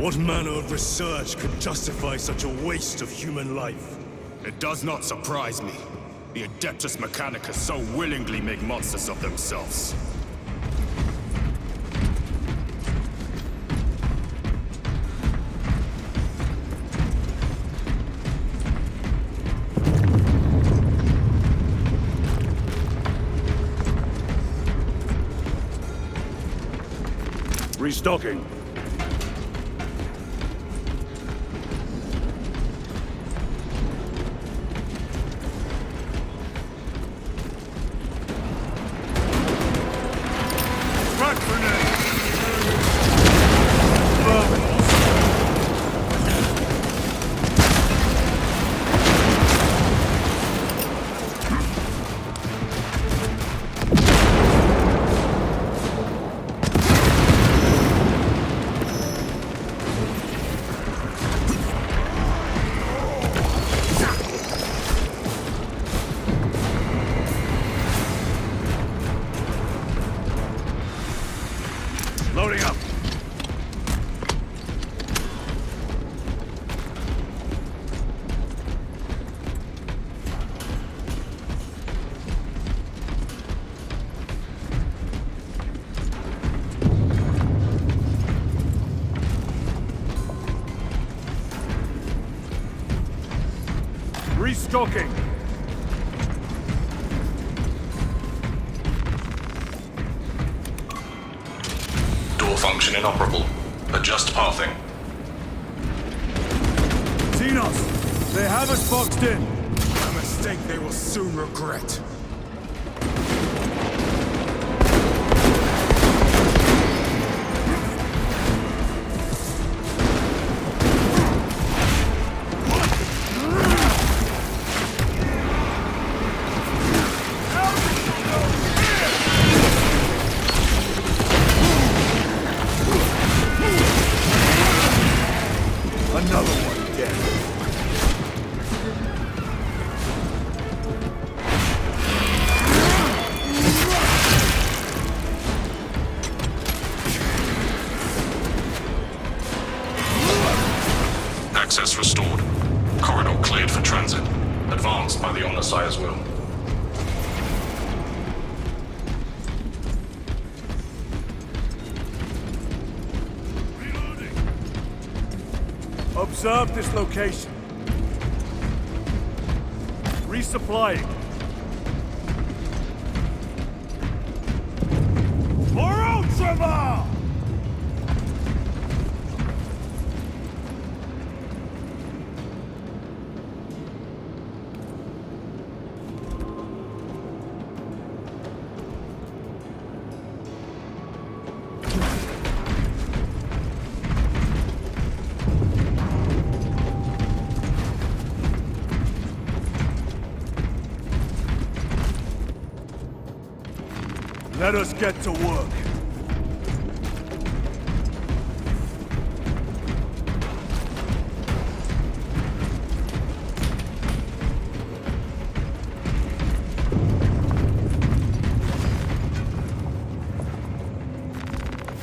What manner of research could justify such a waste of human life? It does not surprise me. The Adeptus Mechanicus so willingly make monsters of themselves. Restocking. Loading up. Restocking. Function inoperable. Adjust pathing. Xenos! They have us boxed in! A mistake they will soon regret. Another one dead. Access restored. Corridor cleared for transit. Advanced by the Omnissiah's will. Observe this location. Resupplying. For Ultramar! Let us get to work.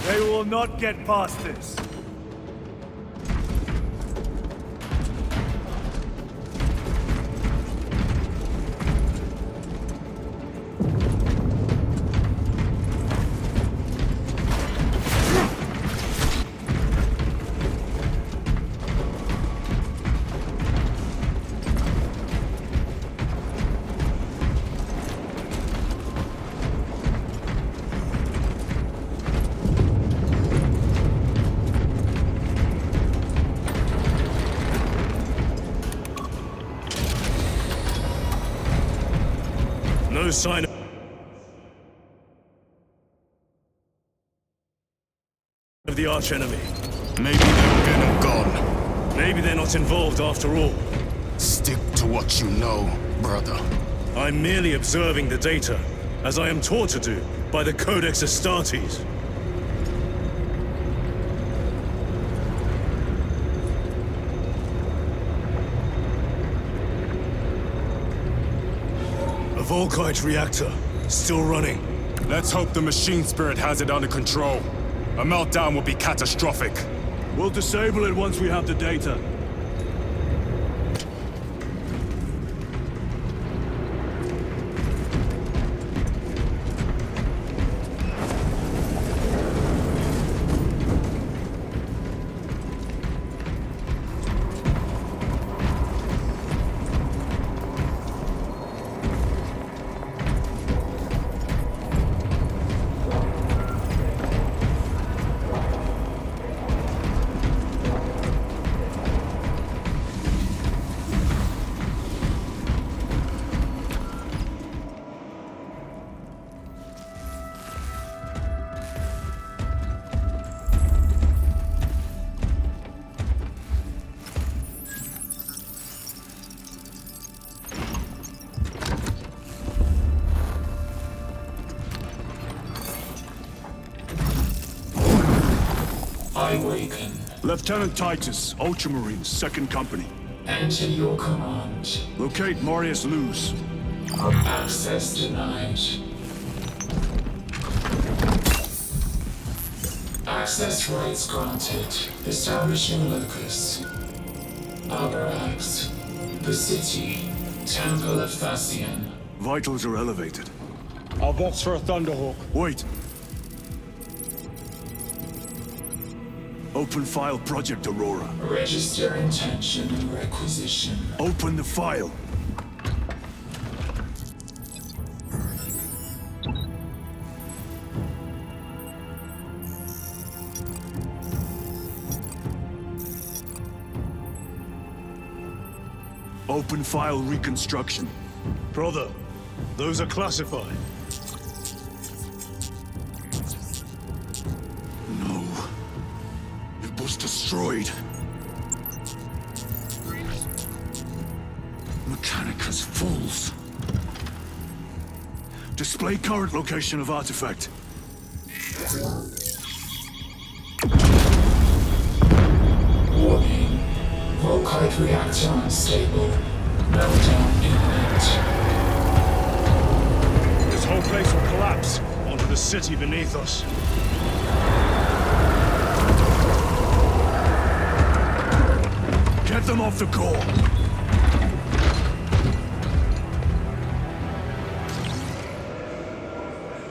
They will not get past this. No sign of the archenemy. Maybe they're dead and gone. Maybe they're not involved after all. Stick to what you know, brother. I'm merely observing the data, as I am taught to do by the Codex Astartes. A Volkite reactor, still running. Let's hope the machine spirit has it under control. A meltdown will be catastrophic. We'll disable it once we have the data. I waken. Lieutenant Titus, Ultramarines, 2nd Company. Enter your command. Locate Marius Luz. Access denied. Access rights granted. Establishing locus. Other acts. The city. Temple of Thasian. Vitals are elevated. I'll box for a Thunderhawk. Wait. Open file Project Aurora. Register intention and requisition. Open the file. Open file reconstruction. Brother, those are classified. No. It was destroyed. Mechanicus fools. Display current location of artifact. Warning. Volkite reactor unstable. Meltdown imminent. This whole place will collapse onto the city beneath us. Get them off the core.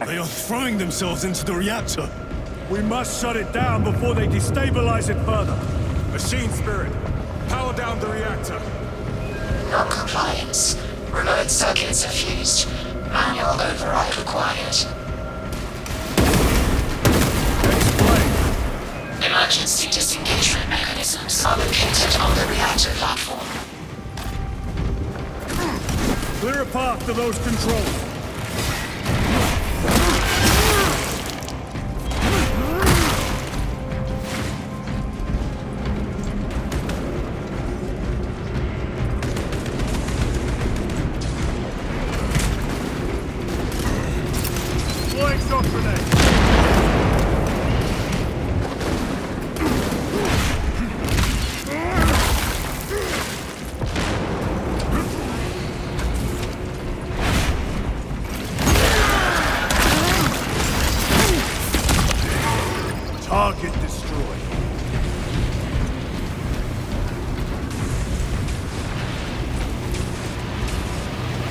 They are throwing themselves into the reactor. We must shut it down before they destabilize it further. Machine Spirit, power down the reactor. Non-compliance. Remote circuits are fused. Manual override required. Explain. Emergency disengagement mechanisms are located on the reactor platform. Clear a path to those controls. Deploying shock grenade. Target destroyed.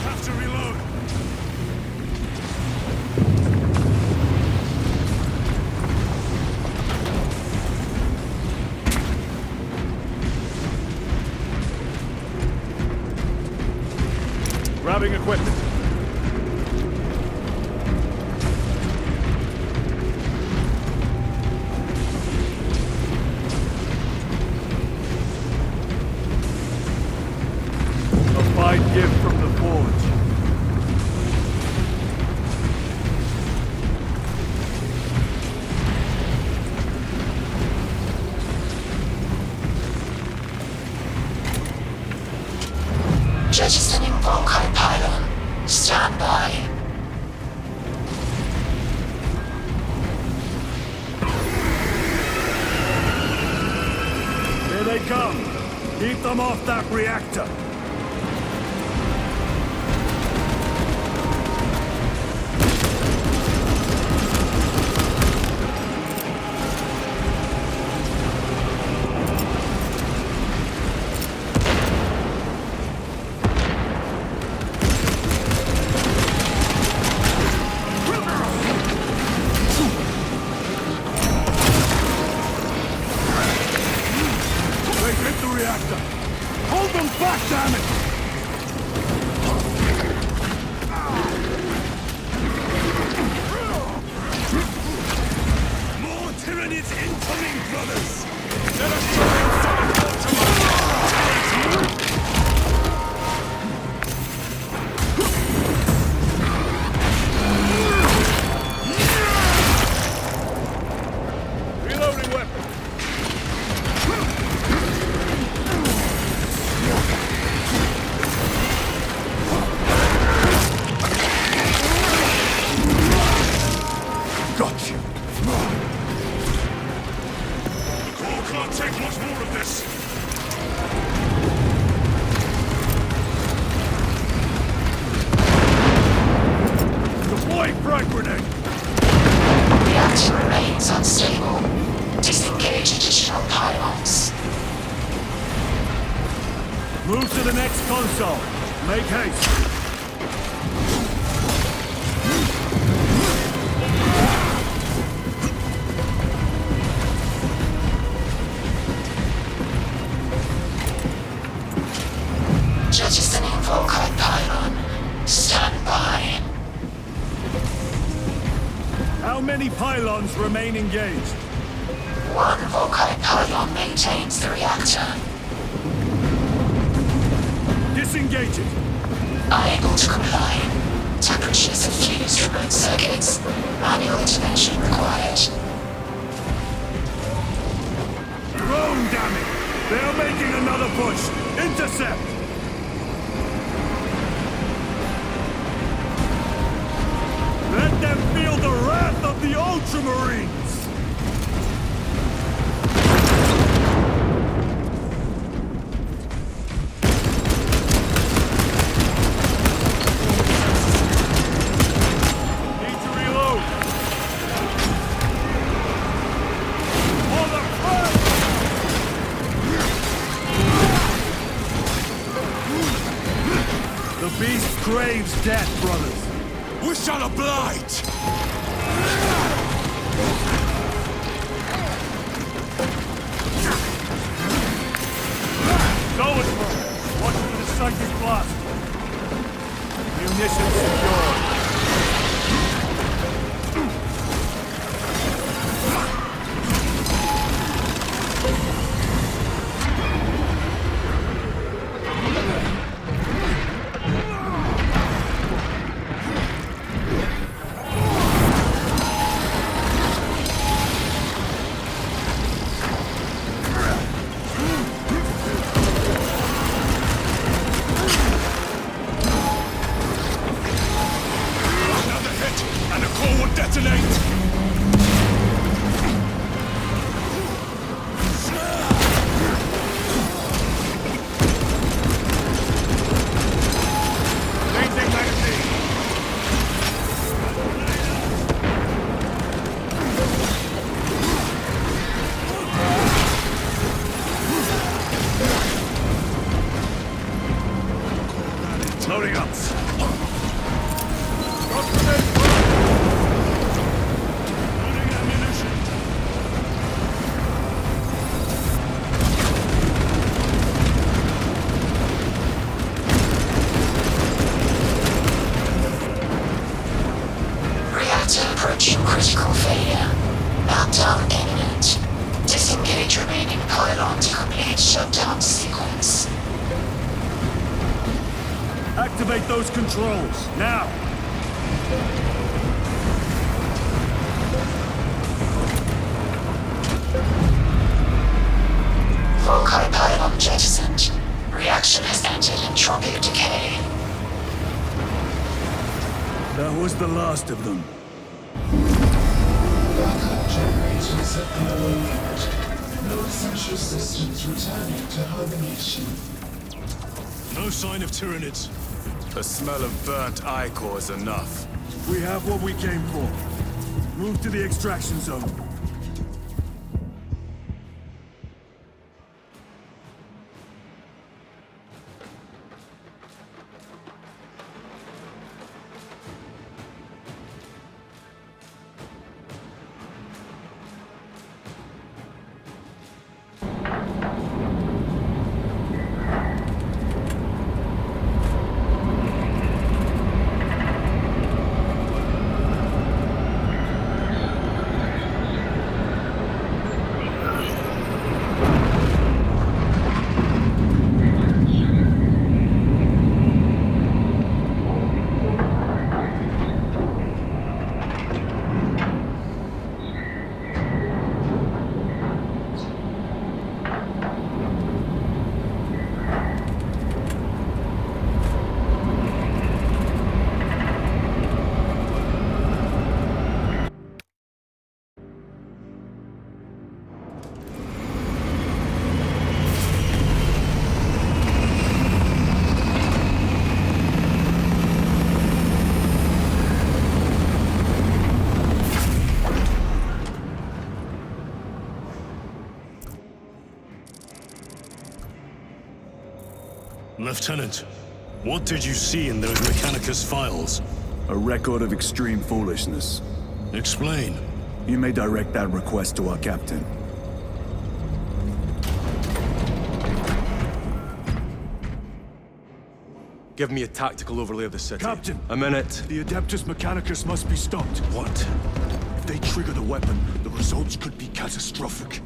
Have to reload. Grabbing equipment. A fine gift from the forge. Jettisoning Volkite pylon. Stand by. Here they come. Keep them off that reactor. Console, make haste. Jettisoning Volkite pylon. Stand by. How many pylons remain engaged? One Volkite pylon maintains the reactor. Disengage it. Unable to comply. Temperatures have fused remote circuits. Manual intervention required. Drone, damn it! They are making another push. Intercept! Let them feel the wrath of the Ultramarines! Need to reload! For the front! The beast craves death, brothers. We shall oblige! Going for it! Watch for the psychic blast! Munitions secured. Another hit, and the core will detonate! Changing magazine! Loading up! Loading ammunition! Reactor approaching critical failure. Meltdown imminent. Disengage remaining pylon to complete shutdown sequence. Activate those controls, now! Volkite pylon jettisoned. Reaction has entered entropic decay. That was the last of them. Backup generators have been awakened. No essential systems returning to hibernation. No sign of Tyranids. The smell of burnt ichor is enough. We have what we came for. Move to the extraction zone. Lieutenant. What did you see in those Mechanicus files? A record of extreme foolishness. Explain. You may direct that request to our captain. Give me a tactical overlay of the city. Captain! A minute. The Adeptus Mechanicus must be stopped. What? If they trigger the weapon, the results could be catastrophic.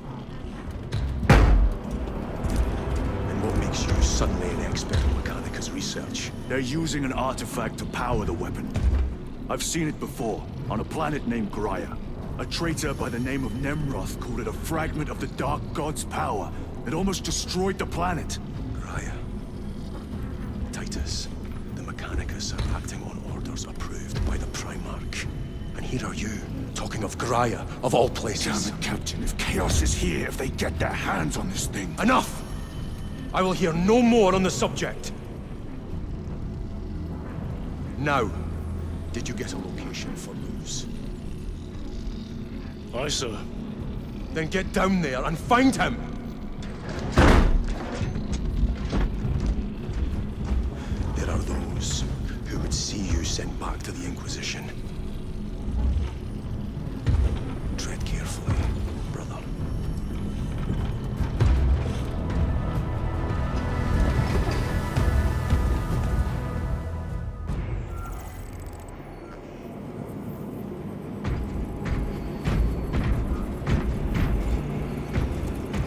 And what makes you suddenly an expert in Mechanicus research? They're using an artifact to power the weapon. I've seen it before, on a planet named Graia. A traitor by the name of Nemroth called it a fragment of the Dark God's power that almost destroyed the planet. Graia. Titus, the Mechanicus are acting on orders approved by the Primarch. And here are you, talking of Graia, of all places. Damn it, Captain, if Chaos is here, if they get their hands on this thing... Enough! I will hear no more on the subject. Now, did you get a location for Luz? Aye, sir. Then get down there and find him! There are those who would see you sent back to the Inquisition. Tread carefully, brother.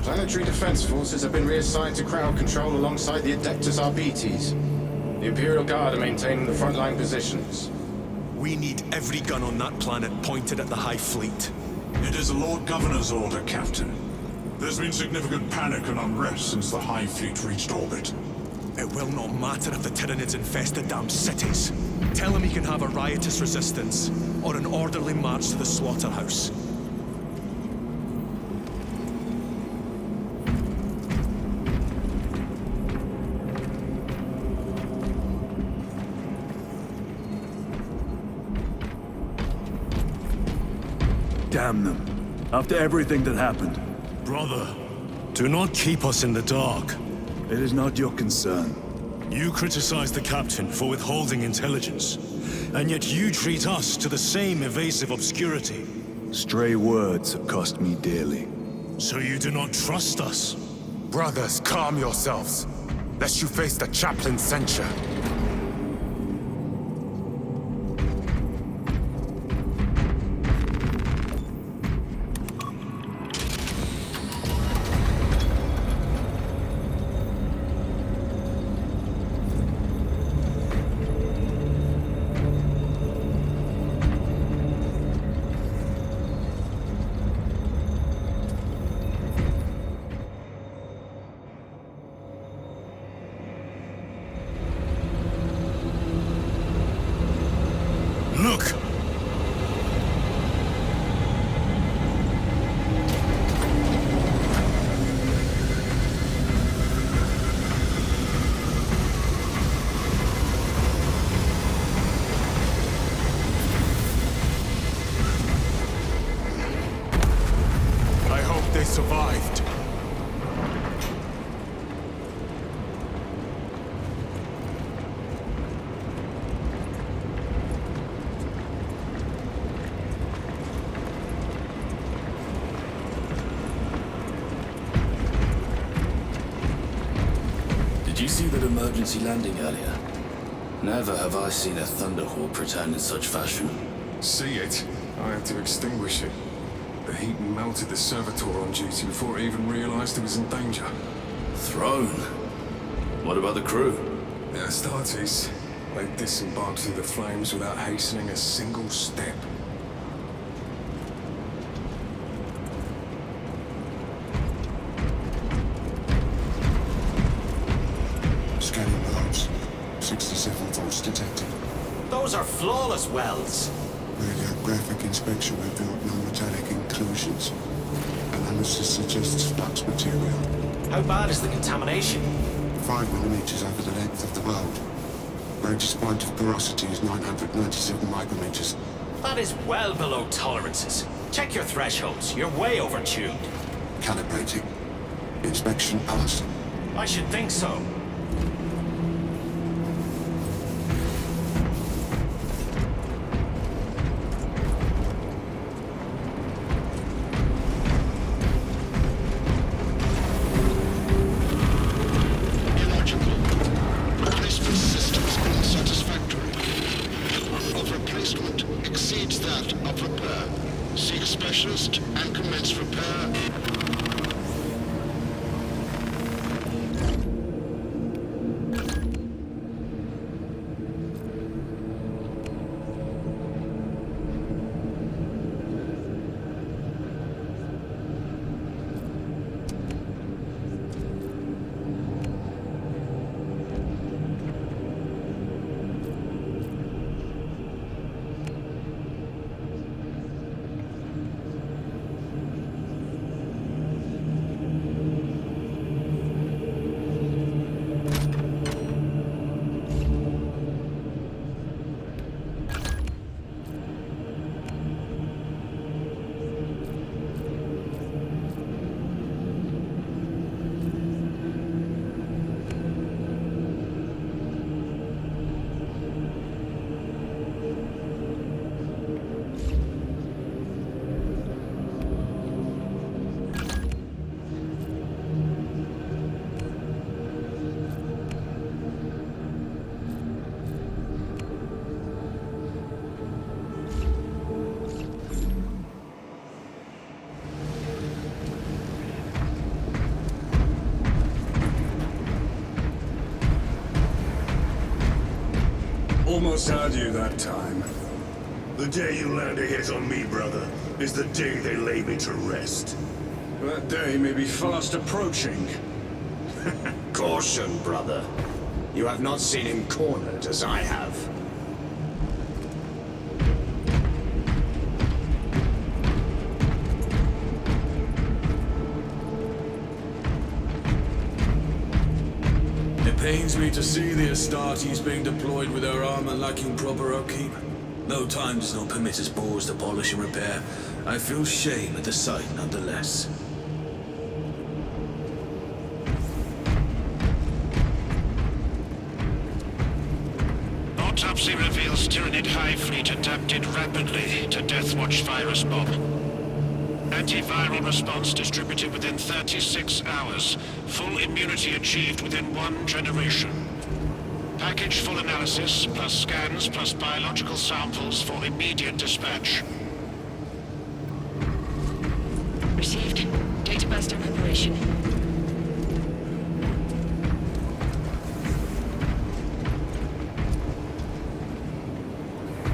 Planetary defense forces have been reassigned to crowd control alongside the Adeptus Arbites. The Imperial Guard are maintaining the frontline positions. We need every gun on that planet pointed at the High Fleet. It is the Lord Governor's order, Captain. There's been significant panic and unrest since the High Fleet reached orbit. It will not matter if the Tyranids infest the damn cities. Tell him he can have a riotous resistance, or an orderly march to the slaughterhouse. Damn them. After everything that happened. Brother, do not keep us in the dark. It is not your concern. You criticize the captain for withholding intelligence, and yet you treat us to the same evasive obscurity. Stray words have cost me dearly. So you do not trust us? Brothers, calm yourselves, lest you face the chaplain's censure. Look! I hope they survived. Did you see that emergency landing earlier? Never have I seen a Thunderhawk return in such fashion. See it? I had to extinguish it. The heat melted the servitor on duty before it even realized it was in danger. Throne? What about the crew? The Astartes, they disembarked through the flames without hastening a single step. Scanning welds. 67 volts detected. Those are flawless welds. Radiographic inspection revealed no metallic inclusions. Analysis suggests flux material. How bad is the contamination? 5 millimeters over the length of the weld. Greatest point of porosity is 997 micrometers. That is well below tolerances. Check your thresholds. You're way overtuned. Calibrating. Inspection passed. I should think so. exceeds that of repair. Seek a specialist and commence repair. Almost had you that time. The day you land a hit on me, brother, is the day they lay me to rest. That day may be fast approaching. Caution, brother. You have not seen him cornered as I have. It pains me to see the Astartes being deployed with their armor lacking proper upkeep. Though time does not permit us boars to polish and repair, I feel shame at the sight nonetheless. Autopsy reveals Tyranid High Fleet adapted rapidly to Deathwatch virus bomb. Antiviral response distributed within 36 hours. Full immunity achieved within 1 generation. Package full analysis, plus scans, plus biological samples for immediate dispatch. Received. Data burst in preparation.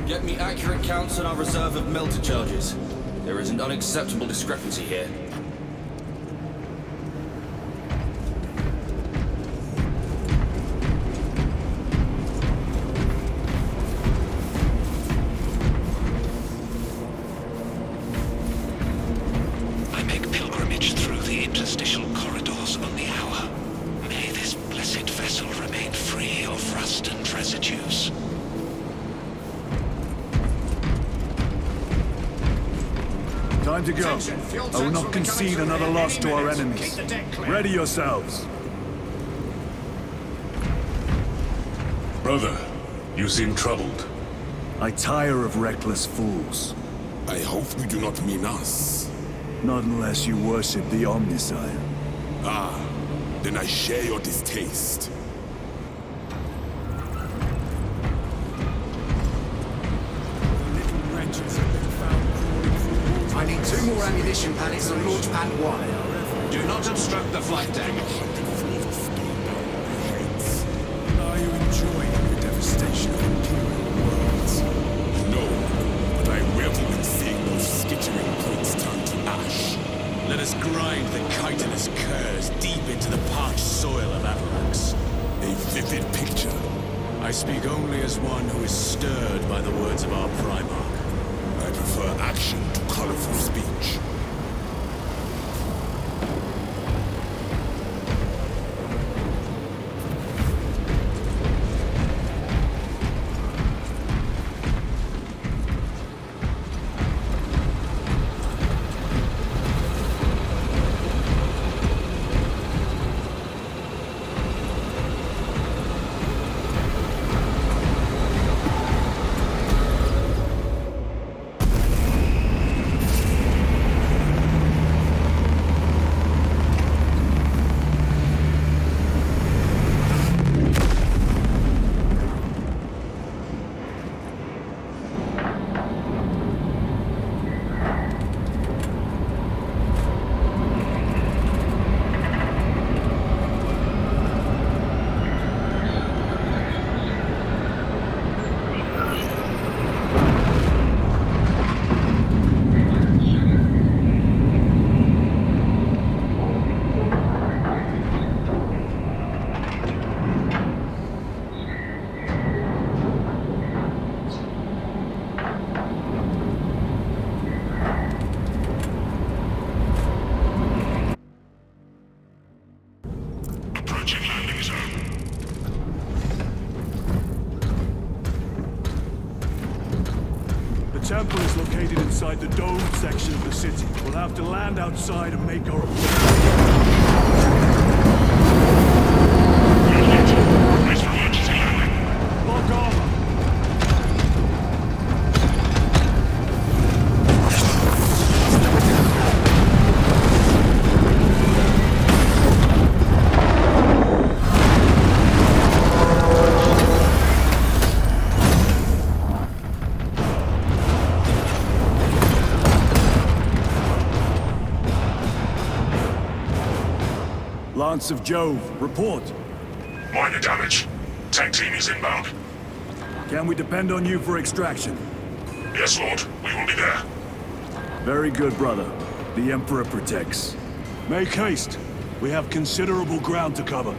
Get me accurate counts on our reserve of melter charges. There is an unacceptable discrepancy here. I make pilgrimage through the interstitial corridors on the hour. May this blessed vessel remain free of rust and residues. Time to go. I will not concede another loss to our enemies. Ready yourselves. Brother, you seem troubled. I tire of reckless fools. I hope you do not mean us. Not unless you worship the Omniscient. Ah, then I share your distaste. I need 2 more ammunition pallets on launch pad Y. Do not obstruct the flight deck. Are you enjoying the devastation of Imperial worlds? No, but I revel in seeing those skittering brutes turn to ash. Let us grind the chitinous curs deep into the parched soil of Avarax. A vivid picture. I speak only as one who is stirred by the words of our Primarch. I prefer action to colorful speech. temple is located inside the domed section of the city. We'll have to land outside and make our... Lock armor! Lance of Jove, report. Minor damage. Tank team is inbound. Can we depend on you for extraction? Yes, Lord. We will be there. Very good, brother. The Emperor protects. Make haste. We have considerable ground to cover.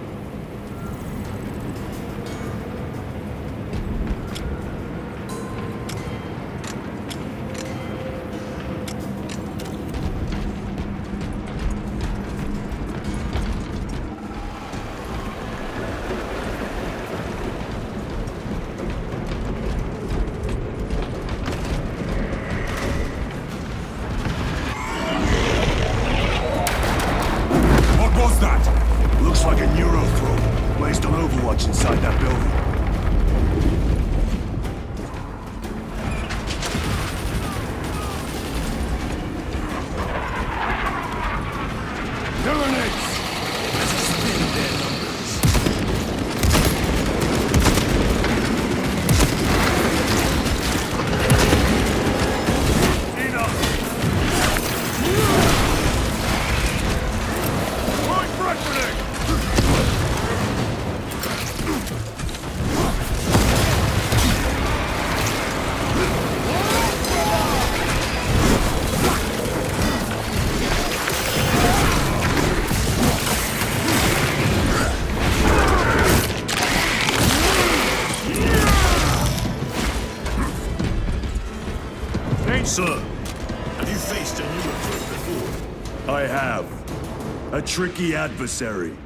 Like a Neurothrow, placed on Overwatch inside that building. Terminates! Let's spin their numbers. Enough! Point reckoning! Sir, have you faced a Neurothrow before? I have. A tricky adversary.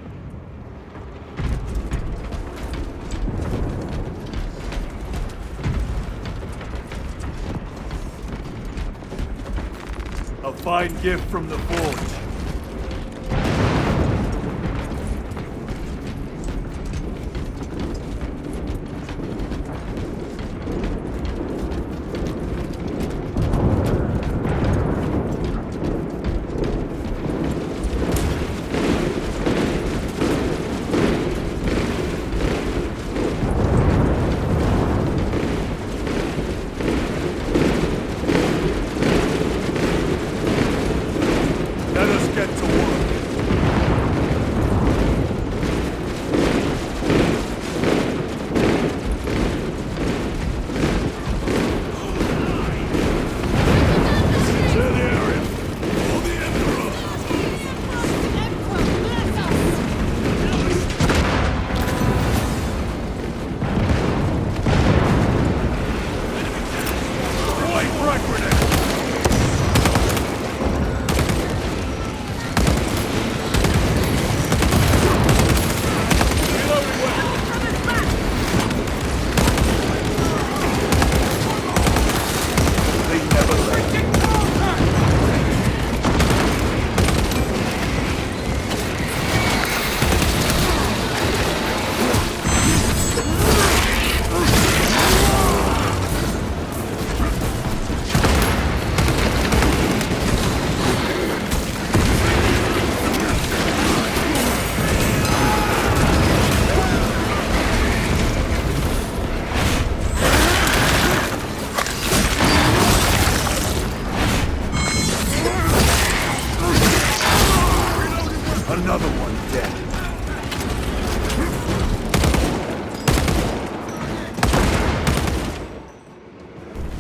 A fine gift from the Forge. Another one dead.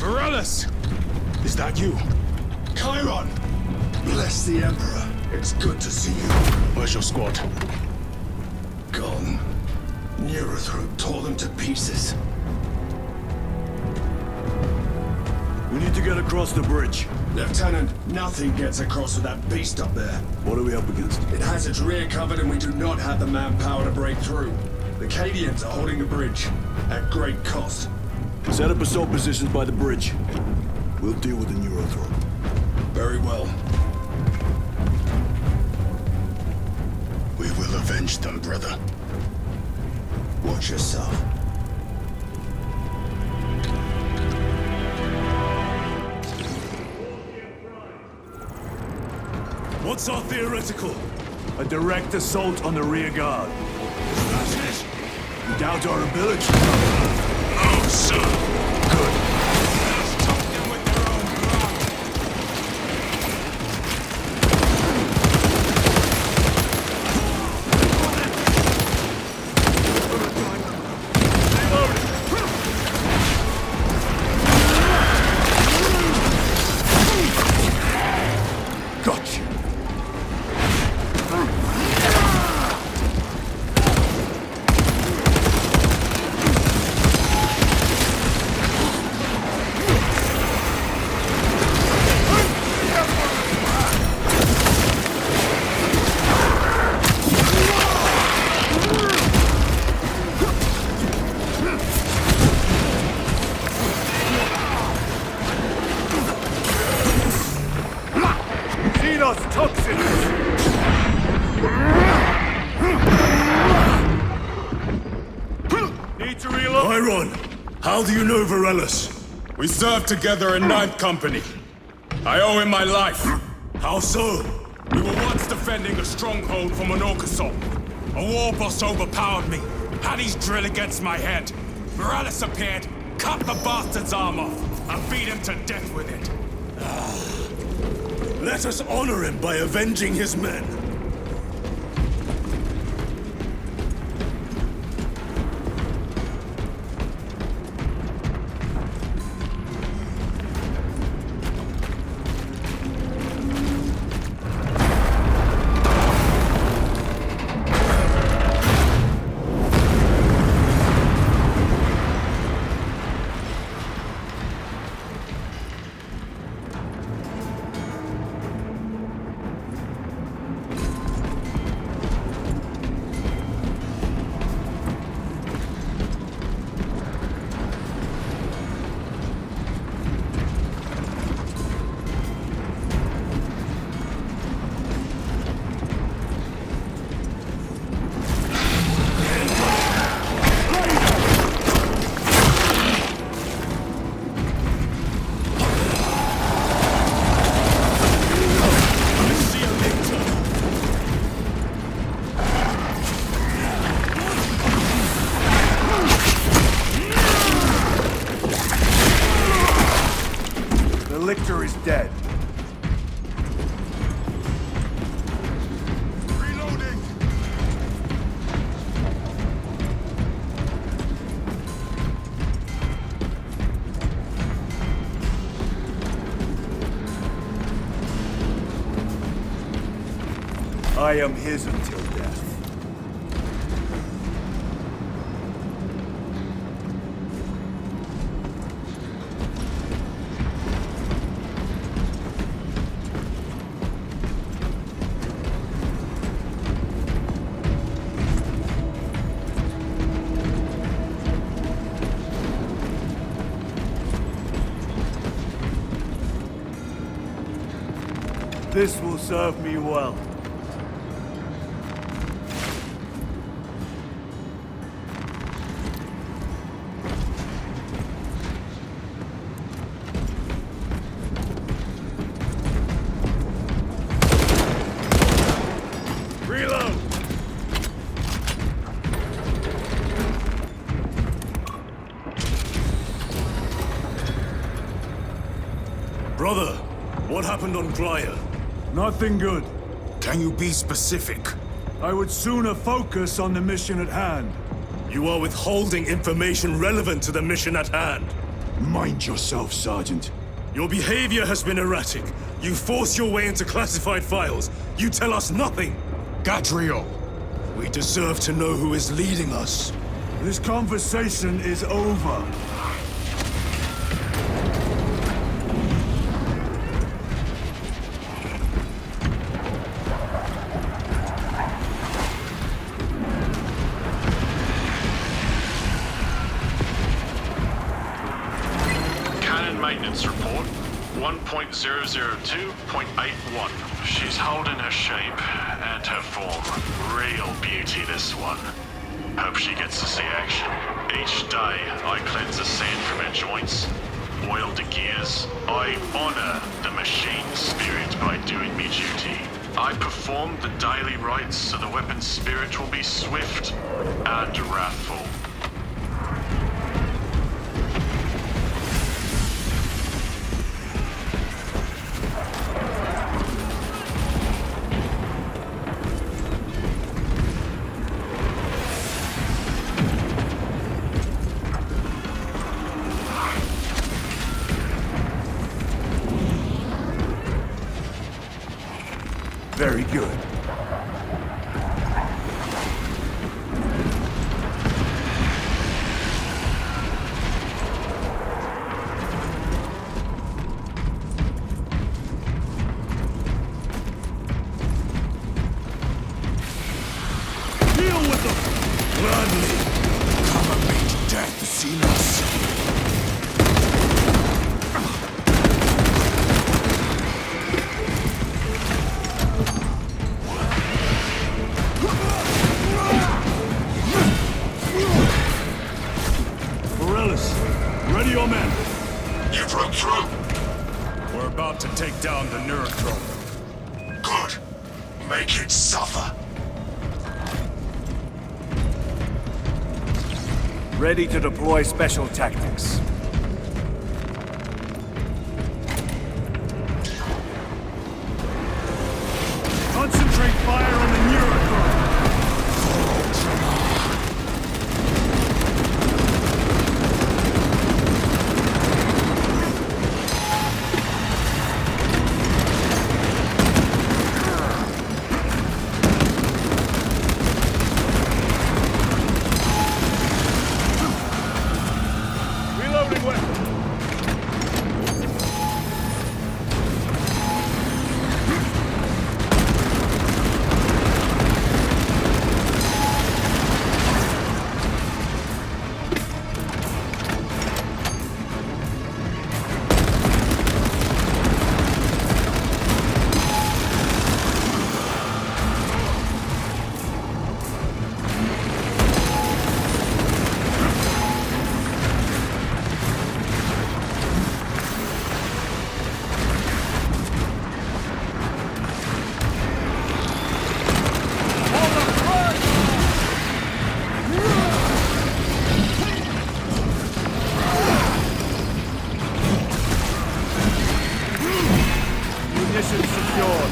Morales! Is that you? Chiron! Bless the Emperor. It's good to see you. Where's your squad? Gone. Neurothrow tore them to pieces. We need to get across the bridge. Lieutenant, nothing gets across with that beast up there. What are we up against? It has its rear covered and we do not have the manpower to break through. The Cadians are holding the bridge, at great cost. Set up assault positions by the bridge. We'll deal with the Neurothrope. Very well. We will avenge them, brother. Watch yourself. What's our theoretical? A direct assault on the rear guard. That's it. You doubt our ability? Oh, sir. Good. Let's top them with their own blood. Gotcha. How do you know Varellus? We served together in 9th Company. I owe him my life. How so? We were once defending a stronghold from an Orcasol. A war boss overpowered me, had his drill against my head. Varellus appeared, cut the bastard's arm off, and beat him to death with it. Let us honor him by avenging his men. Lictor is dead. Reloading! I am his until death. This will serve me well. Reload! Brother, what happened on Grya? Nothing good. Can you be specific? I would sooner focus on the mission at hand. You are withholding information relevant to the mission at hand. Mind yourself, Sergeant. Your behavior has been erratic. You force your way into classified files. You tell us nothing. Gadriel! We deserve to know who is leading us. This conversation is over. Cannon maintenance report. 1.002.81. She's holding her shape and her form. Real beauty, this one. Hope she gets to see action. Each day, I cleanse the sand from her joints, oil the gears. I honor the machine spirit by doing me duty. I perform the daily rites so the weapon's spirit will be swift and wrathful. Very good. Deal with them! Gladly. Come and meet death, Silas. Ready your men. You broke through. We're about to take down the Neurotrope. Good. Make it suffer. Ready to deploy special tactics. Concentrate fire on the Neurotrope. Mission secured.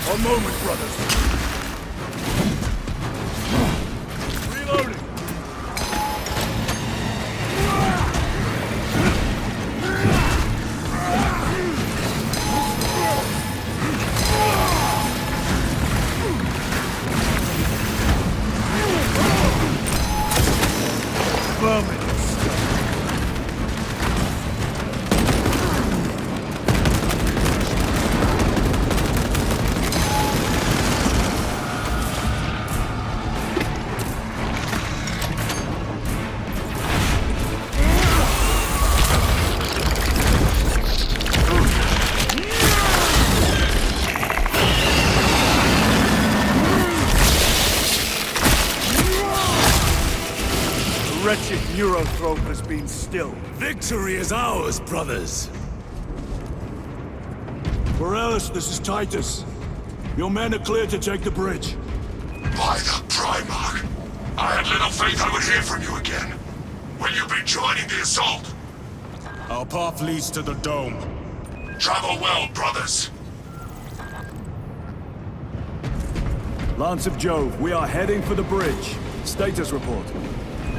A moment, brothers. Reloading. Vermin. Wretched Neurotrope has been stilled. Victory is ours, brothers. Morales, this is Titus. Your men are clear to take the bridge. By the Primarch, I had little faith I would hear from you again. Will you be joining the assault? Our path leads to the dome. Travel well, brothers. Lance of Jove, we are heading for the bridge. Status report.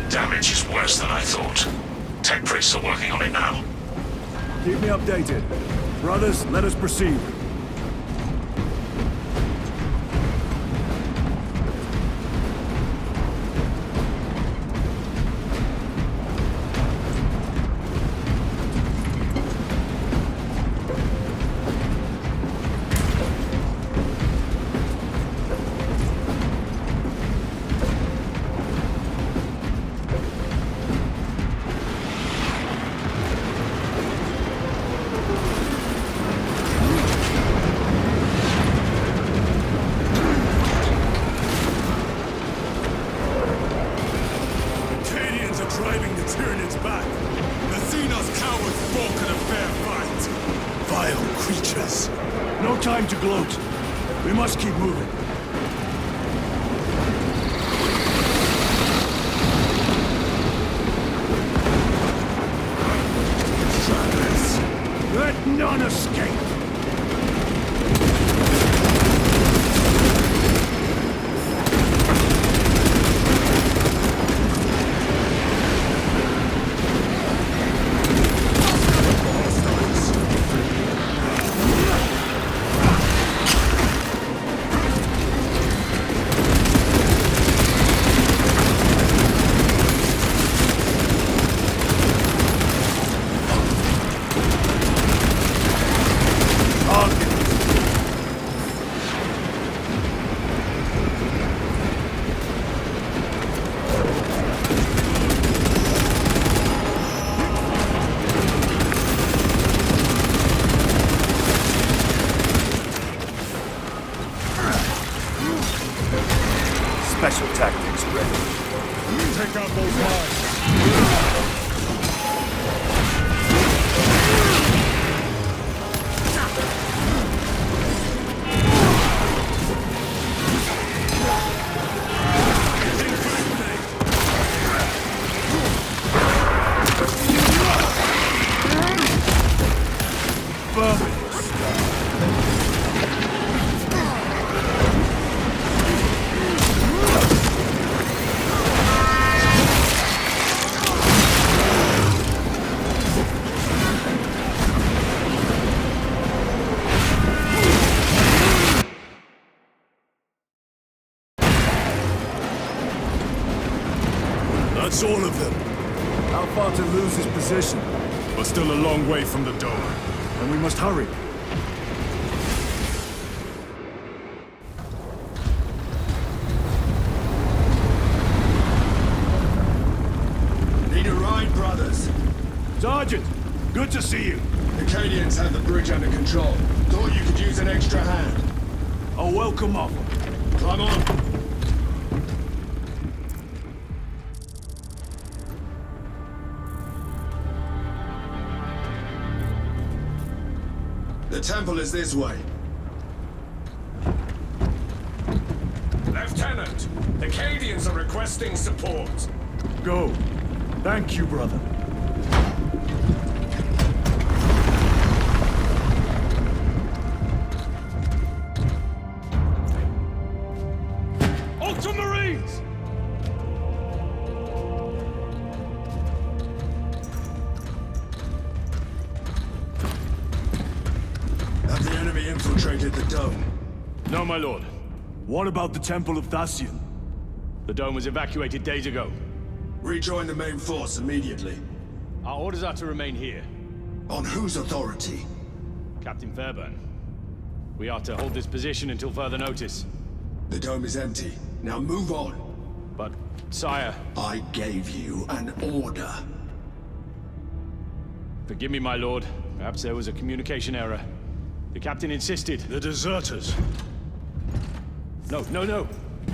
Damage is worse than I thought. Tech priests are working on it now. Keep me updated. Brothers, let us proceed. Special tactics ready. Take out those lines. That's all of them. How far to lose his position? But still a long way from the door. And we must hurry. Need a ride, brothers? Sergeant, good to see you. The Cadians have the bridge under control. Thought you could use an extra hand. A welcome offer. Climb on. The temple is this way. Lieutenant, the Cadians are requesting support. Go. Thank you, brother. Ultramarines! Have the enemy infiltrated the dome? No, my lord. What about the Temple of Thasian? The dome was evacuated days ago. Rejoin the main force immediately. Our orders are to remain here. On whose authority? Captain Fairburn. We are to hold this position until further notice. The dome is empty. Now move on. But, sire... I gave you an order. Forgive me, my lord. Perhaps there was a communication error. The captain insisted. The deserters. No.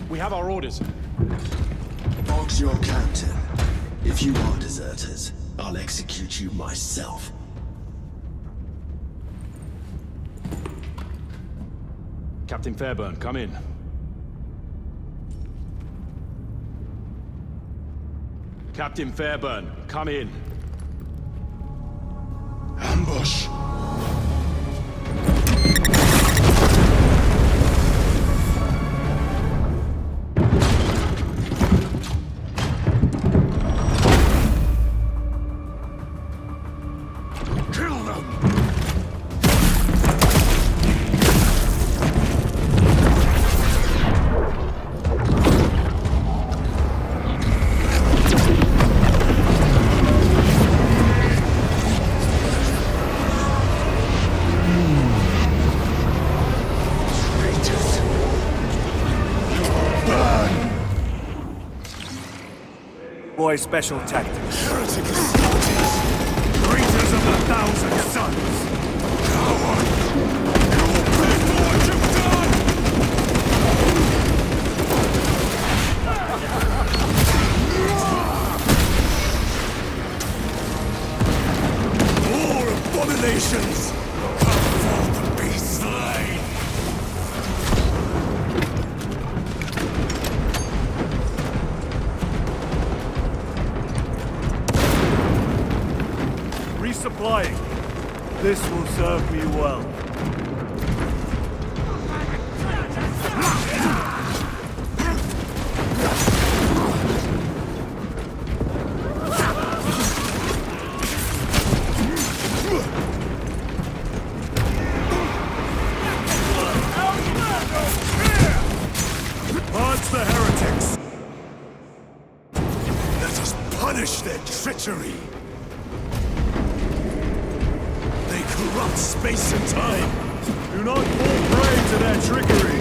We have our orders. Boggs your captain. If you are deserters, I'll execute you myself. Captain Fairburn, come in. Captain Fairburn, come in. Ambush! my special tactics. Heretic Astartes! Creatures of 1,000 suns! Coward! You'll pay for what you've done! More abominations! Come forth and be slain! Resupplying. This will serve me well. Purge the heretics! Let us punish their treachery! They corrupt space and time! Do not fall prey to their trickery!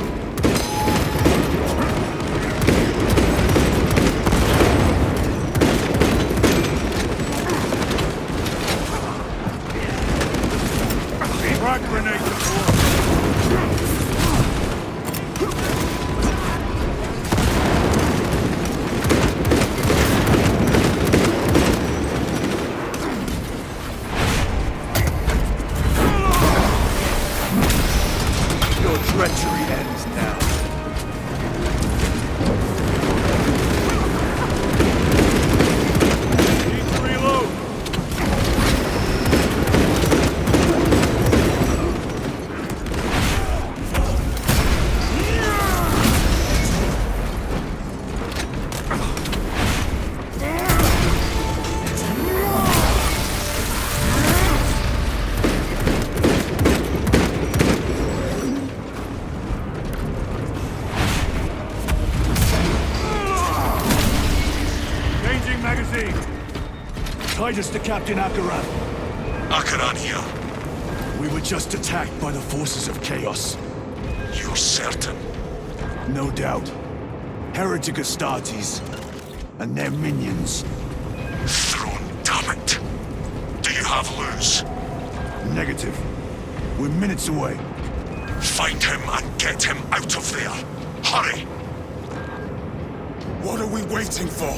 Frag grenade deployed! Your treachery ends now. Need to reload. Changing magazine. Titus to Captain Akaran. Akaran here. We were just attacked by the forces of chaos. You're certain? No doubt. Heretic Astartes and their minions. Throne, damn it! Do you have Luz? Negative. We're minutes away. Find him and get him out of there. Hurry! What are we waiting for?